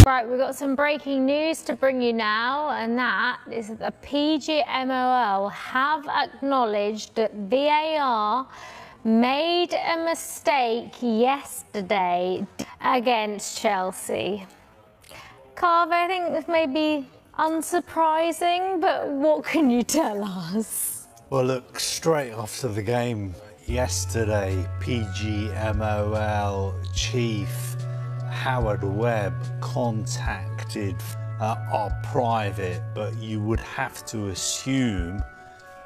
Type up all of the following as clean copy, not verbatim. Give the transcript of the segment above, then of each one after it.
Right, we've got some breaking news to bring you now, and that is that the PGMOL have acknowledged that VAR made a mistake yesterday against Chelsea. Carve, I think this may be unsurprising, but what can you tell us? Well, look, straight after the game yesterday, PGMOL chief Howard Webb contacted our private, but you would have to assume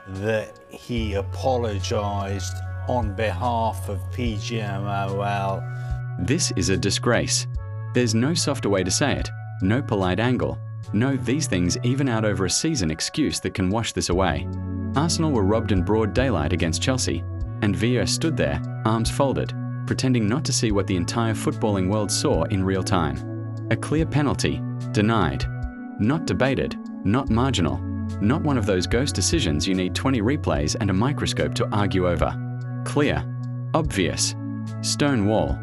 that he apologised on behalf of PGMOL. This is a disgrace. There's no softer way to say it, no polite angle, no these things even out over a season excuse that can wash this away. Arsenal were robbed in broad daylight against Chelsea, and VAR stood there, arms folded, pretending not to see what the entire footballing world saw in real time. A clear penalty, denied. Not debated, not marginal, not one of those ghost decisions you need 20 replays and a microscope to argue over. Clear, obvious, Stonewall.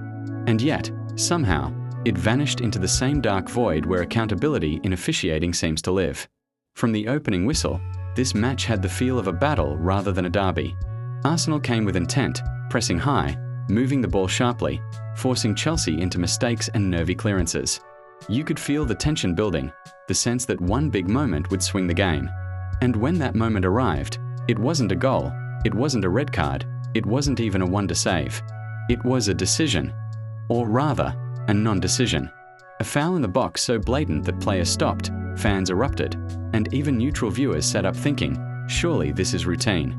And yet, somehow, it vanished into the same dark void where accountability in officiating seems to live. From the opening whistle, this match had the feel of a battle rather than a derby. Arsenal came with intent, pressing high, moving the ball sharply, forcing Chelsea into mistakes and nervy clearances. You could feel the tension building, the sense that one big moment would swing the game. And when that moment arrived, it wasn't a goal, it wasn't a red card, it wasn't even a wonder save. It was a decision. Or rather, a non-decision. A foul in the box so blatant that players stopped, fans erupted, and even neutral viewers sat up thinking, surely this is routine.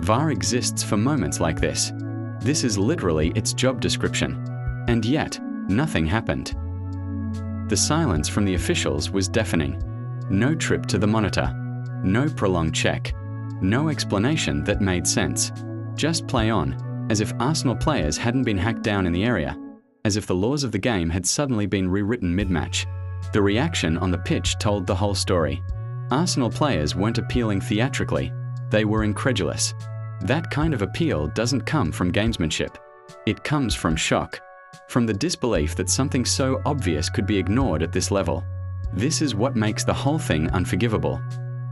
VAR exists for moments like this. This is literally its job description. And yet, nothing happened. The silence from the officials was deafening. No trip to the monitor. No prolonged check. No explanation that made sense. Just play on, as if Arsenal players hadn't been hacked down in the area, as if the laws of the game had suddenly been rewritten mid-match. The reaction on the pitch told the whole story. Arsenal players weren't appealing theatrically. They were incredulous. That kind of appeal doesn't come from gamesmanship. It comes from shock. From the disbelief that something so obvious could be ignored at this level. This is what makes the whole thing unforgivable.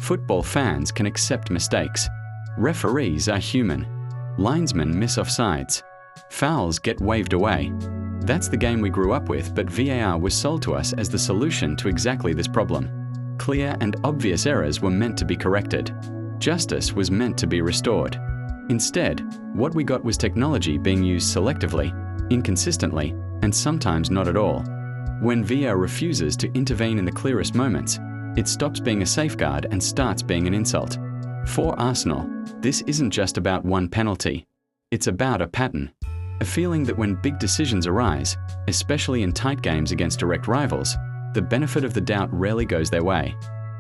Football fans can accept mistakes. Referees are human. Linesmen miss offsides. Fouls get waved away. That's the game we grew up with, but VAR was sold to us as the solution to exactly this problem. Clear and obvious errors were meant to be corrected. Justice was meant to be restored. Instead, what we got was technology being used selectively, inconsistently, and sometimes not at all. When VAR refuses to intervene in the clearest moments, it stops being a safeguard and starts being an insult. For Arsenal, this isn't just about one penalty. It's about a pattern. A feeling that when big decisions arise, especially in tight games against direct rivals, the benefit of the doubt rarely goes their way.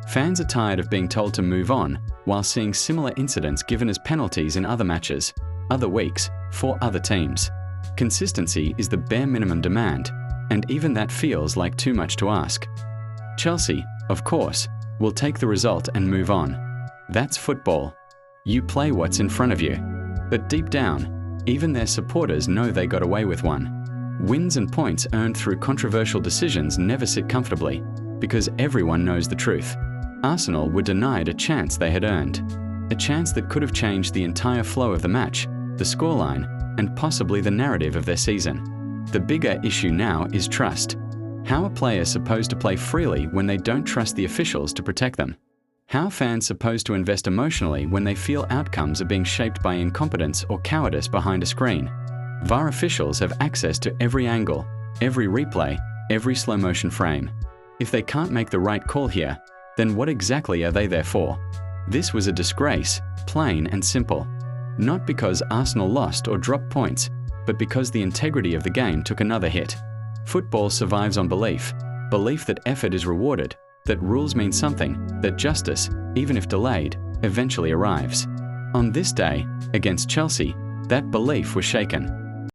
Fans are tired of being told to move on while seeing similar incidents given as penalties in other matches, other weeks, for other teams. Consistency is the bare minimum demand, and even that feels like too much to ask. Chelsea, of course, will take the result and move on. That's football. You play what's in front of you. But deep down, even their supporters know they got away with one. Wins and points earned through controversial decisions never sit comfortably, because everyone knows the truth. Arsenal were denied a chance they had earned. A chance that could have changed the entire flow of the match, the scoreline, and possibly the narrative of their season. The bigger issue now is trust. How are players supposed to play freely when they don't trust the officials to protect them? How are fans supposed to invest emotionally when they feel outcomes are being shaped by incompetence or cowardice behind a screen? VAR officials have access to every angle, every replay, every slow-motion frame. If they can't make the right call here, then what exactly are they there for? This was a disgrace, plain and simple. Not because Arsenal lost or dropped points, but because the integrity of the game took another hit. Football survives on belief. Belief that effort is rewarded, that rules mean something, that justice, even if delayed, eventually arrives. On this day, against Chelsea, that belief was shaken.